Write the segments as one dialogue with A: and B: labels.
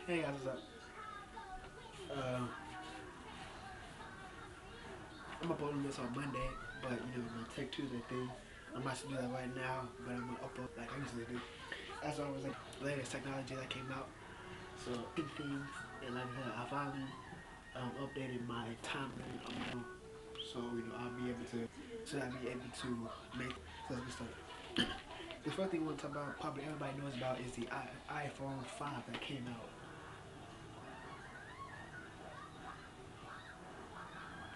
A: Hey guys, what's up? Um, I'm uploading this on Monday, but my Tech Tuesday thing, I'm not to do that right now, but I'm gonna upload like I usually do. As always, like the latest technology that came out, so good things, and like I said, I finally updated my timeline on my phone, so I'll be able to make so let's get started. The first thing we want to talk about, probably everybody knows about, is the iPhone 5 that came out.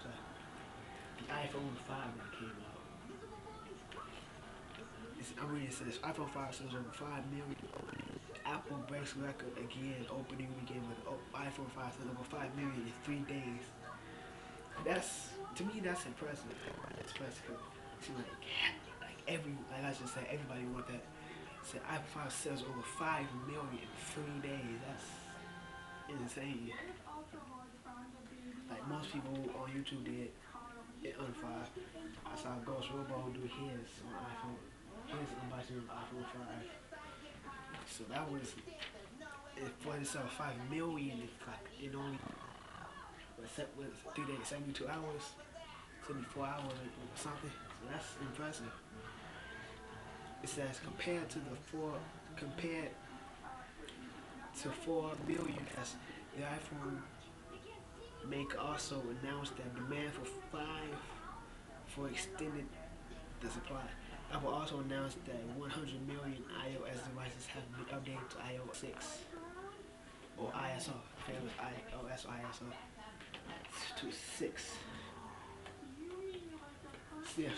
A: So, the iPhone 5 that came out. I'm reading it says iPhone 5 sells over 5 million. Apple breaks record again, opening weekend with iPhone 5 sells over 5 million in 3 days. That's to me that's impressive. That's impressive. See, like I just said, everybody want that. Said iPhone 5 sells over 5 million in 3 days. That's insane. Like most people on YouTube did it on 5. I saw Ghost Robo do his on iPhone. His unboxing of iPhone 5. So that was for itself 5 million. It's like it only was 3 days, 72 hours, 74 hours or something. So that's impressive. It says compared to 4 million. As the iPhone maker also announced that demand for extended the supply. Apple also announced that 100 million iOS devices have been updated to iOS 6 or ISO, famous iOS or ISO to 6. Yeah,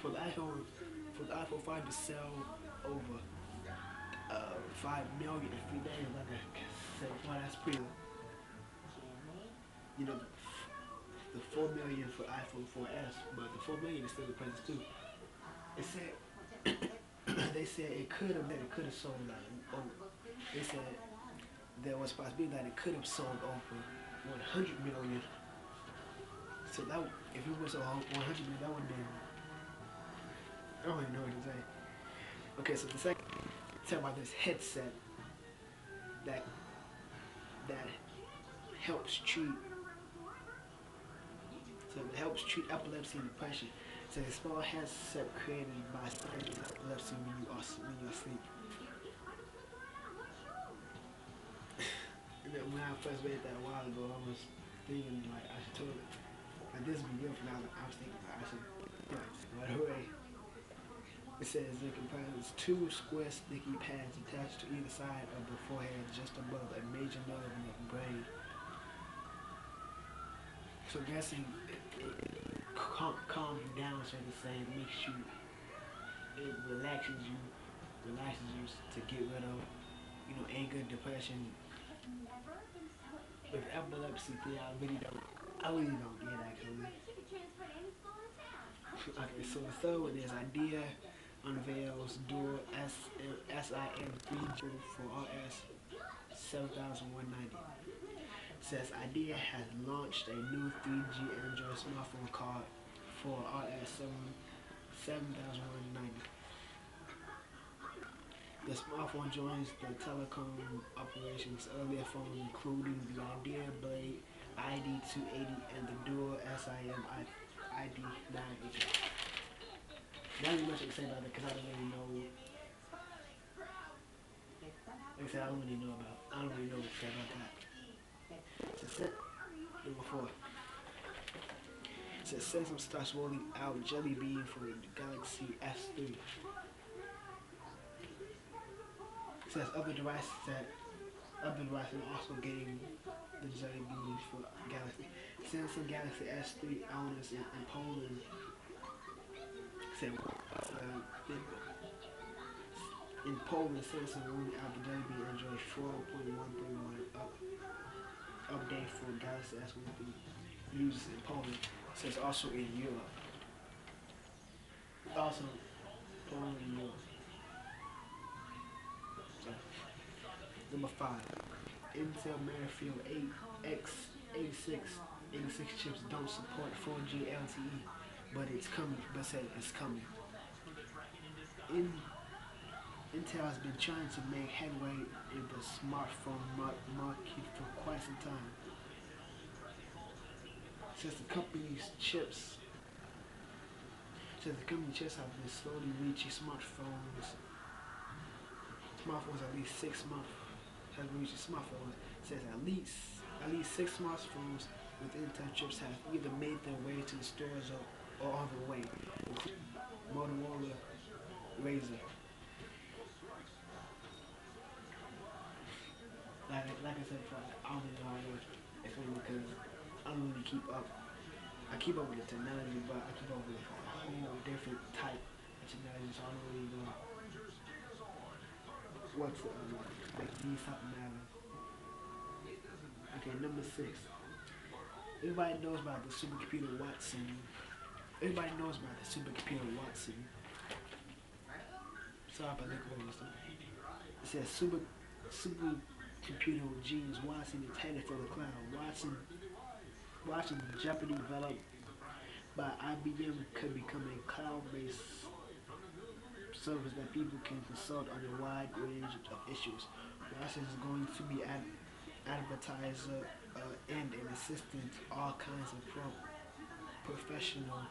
A: for the iPhone 5 to sell over 5 million in 3 days, like I said, well, that's pretty. You know, the 4 million for iPhone 4S, but the 4 million is still the price too. It said they said it could have sold like they said there was a possibility that it could have sold over 100 million. So that if it was 100 million, that would have been I don't even know what to say. Okay, so the second tell about this headset that that helps treat it helps treat epilepsy and depression. It's a small headset created by studying epilepsy when you're asleep. And then when I first read that a while ago, I was thinking like I should totally like this would be good for now. I was thinking like, I should right away. It says it comprises two square sticky pads attached to either side of the forehead, just above a major nerve in the brain. So I'm guessing it calms you down, so to say, it relaxes you to get rid of, anger, depression. With epilepsy thing, I really don't get actually. Okay, so the third one is Idea unveils dual SIM 3G for RS 7190. Says Idea has launched a new 3G Android smartphone called for RS 7190. The smartphone joins the telecom operations earlier phone, including the Idea Blade ID280 and the dual SIM ID980. Not really much I can say about it because I don't really know. Like I said, I don't really know what to say about that. So set number 4. It says Samsung starts rolling out Jelly Bean for the Galaxy S3. It says other devices are also getting the Jelly Bean for Galaxy. Samsung Galaxy S3 owners in Poland said in Poland, Samsung rolling out the Jelly Bean Android 4.131 update for Galaxy S will be used in Poland. Says also in Europe. Also, Poland and Europe. So, number 5. Intel Merrifield 86 chips don't support 4G LTE, but it's coming. But said it's coming. Intel has been trying to make headway in the smartphone market for quite some time. Since the company's chips, since the company chips have been slowly reaching smartphones at least 6 months have reached smartphones. It says at least 6 smartphones with Intel chips have either made their way to the stores or on the way, including Motorola Razr. Like I said before, I don't really know how to explain it because I don't really keep up. I keep up with the technology, but I keep up with a whole different type of technology, so I don't really know what's like these type of matters. Okay, number 6. Everybody knows about the supercomputer Watson. Everybody knows about the supercomputer Watson. Sorry about the stuff. It says supercomputer genius Watson is headed for the cloud. Watson, Jeopardy developed by IBM could become a cloud-based service that people can consult on a wide range of issues. Watson is going to be advertiser and an assistant to all kinds of professional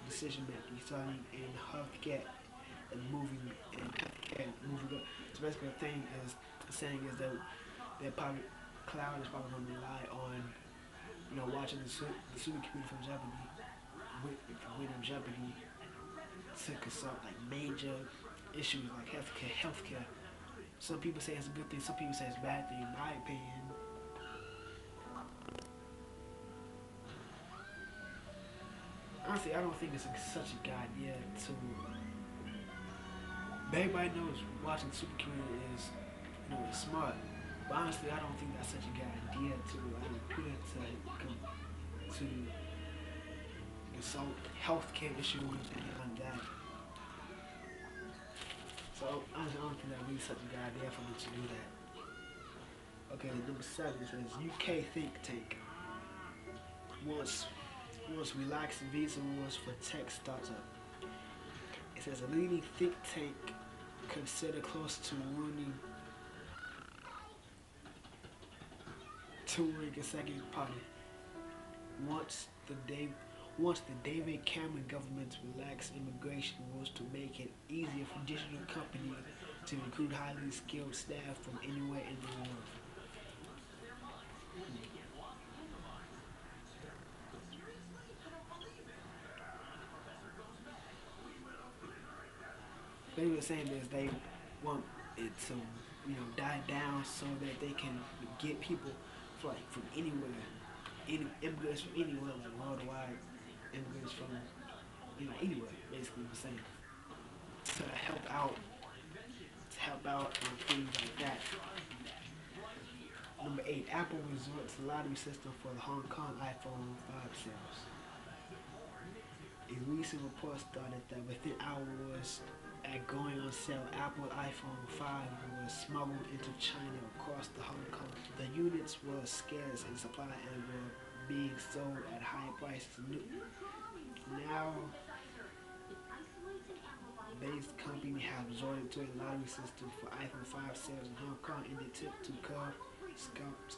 A: decision making, starting in healthcare and moving up. So basically, the thing is saying is that their probably cloud is probably going to rely on watching the supercomputer from Jeopardy winning Jeopardy to consult like major issues like healthcare. Some people say it's a good thing, some people say it's a bad thing. In my opinion, honestly, I don't think it's such a good idea to. Everybody knows watching supercomputer is, is smart. But honestly, I don't think that's such a good idea to put it to consult healthcare issues and like that. So honestly, I don't think that really such a good idea for me to do that. Okay, number 7 says UK think tank wants relaxed visa rules for tech startup. It says a leading think tank consider close to ruining a second party wants the David Cameron government relax immigration rules to make it easier for digital companies to recruit highly skilled staff from anywhere in the world. They were saying is they want it to die down so that they can get people from anywhere, immigrants from anywhere, like worldwide immigrants from anywhere. Basically, we're saying to help out on things like that. Number 8, Apple resorts to lottery system for the Hong Kong iPhone 5 sales. A recent report started that within hours at going on sale, Apple iPhone 5 was smuggled into China across the Hong Kong. The units were scarce in supply and were being sold at high prices. Now, based company have resorted to a lottery system for iPhone 5 sales in Hong Kong in the attempt to curb scalpers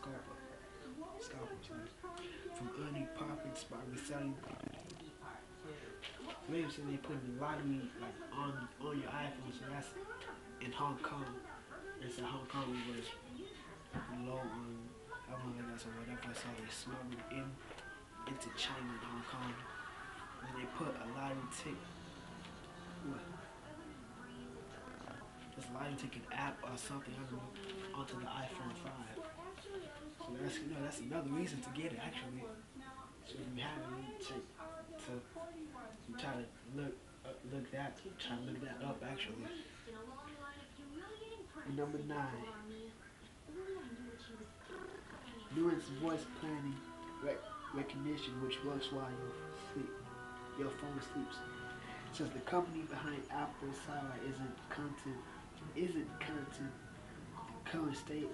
A: from earning profits by reselling. Maybe so they put the lottery like on your iPhone, so that's in Hong Kong. And so Hong Kong was low on everyone like that, so whatever. So they smuggled into China and Hong Kong, and they put a lottery ticket. What? This lottery ticket app or something, I don't know, onto the iPhone 5. So that's another reason to get it actually. So if you have it, check to try to try to look that up actually. Number 9, Nuance voice planning recognition, which works while your phone sleeps. Since the company behind Apple's satellite isn't current state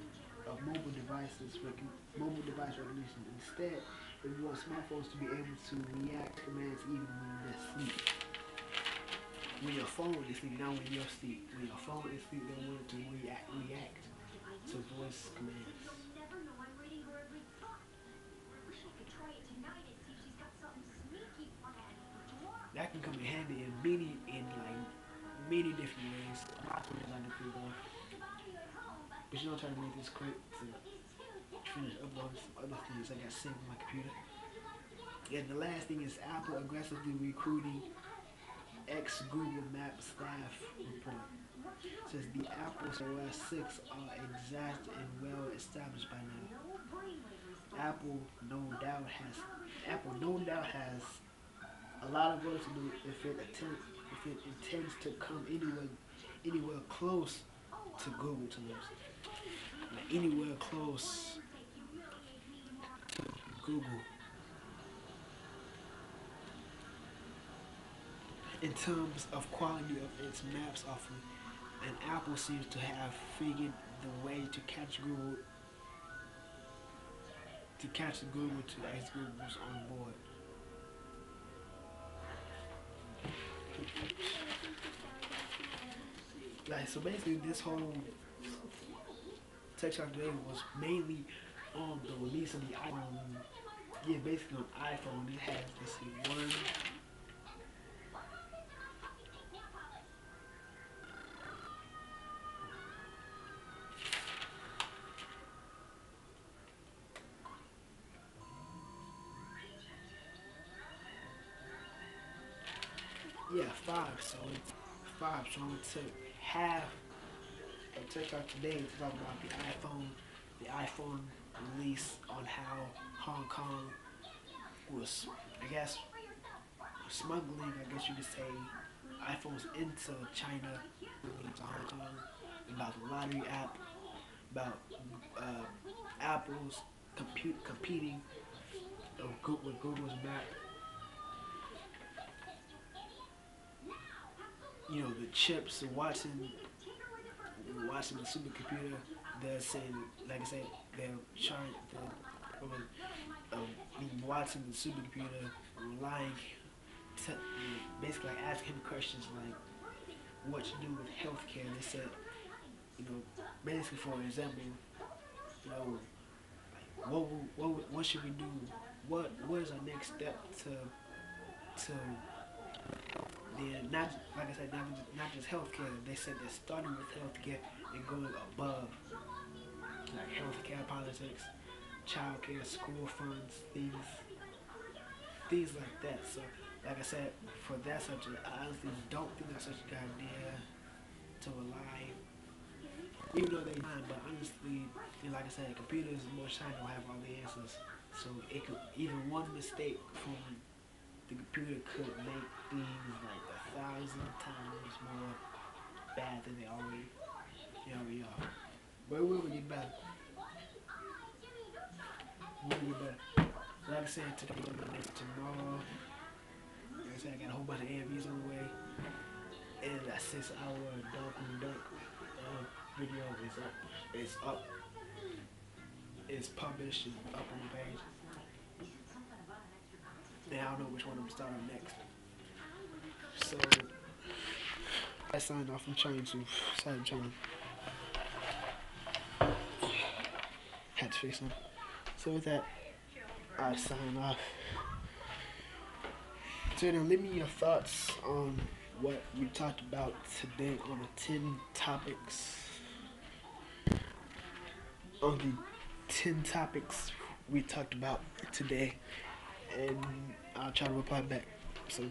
A: of mobile device recognition. Instead, it wants smartphones to be able to react to commands even when they're asleep. when your phone is sleeping, not when you're asleep. When your phone is asleep, they want it to react to voice commands. That can come in handy in many different ways. Lots of ways I can think of. But you know, I'm trying to make this quick to finish uploading some other things I got saved on my computer. And the last thing is Apple aggressively recruiting ex-Google Maps staff report. It says the Apple OS 6 are exact and well established by now. Apple no doubt has Apple no doubt has a lot of work to do if it intends to come anywhere close to Google terms. Like anywhere close to Google in terms of quality of its maps offering. And Apple seems to have figured the way to catch Google to as Google's on board. Like so basically this whole tech talk today was mainly on the release of the iPhone. Yeah, basically on iPhone it has let's see one. Yeah, five. So it's five. So it took half of tech talk today to talk about the iPhone release on how Hong Kong was, I guess, smuggling, I guess you could say, iPhones into China, into Hong Kong, about the lottery app, about Apple's competing with Google's map. You know, the chips, watching the supercomputer. They're saying, like I said, they're trying, they're watching the supercomputer, relying, basically like asking him questions like what to do with healthcare. They said, you know, basically for example, you know, what should we do? What is our next step to not like I said, not just healthcare. They said they're starting with healthcare and going above like healthcare politics, childcare, school funds, things like that. So like I said, for that subject, I honestly don't think that's such a good idea to rely, even though they mind, but honestly, you know, like I said, computers most times don't have all the answers. So it could, even one mistake from the computer could make things like 1,000 times more bad than they already are. But we will get better. We will get better. Like I said, today, tomorrow, like I said, I got a whole bunch of AMVs on the way. And that 6-hour dunk video is up. It's up. It's published and up on the page. And I don't know which one I'm starting next. So I signed off. I'm trying to had to fix them. So with that, I sign off. So now leave me your thoughts on what we talked about today on the 10 topics. On the 10 topics we talked about today, and I'll try to reply back. So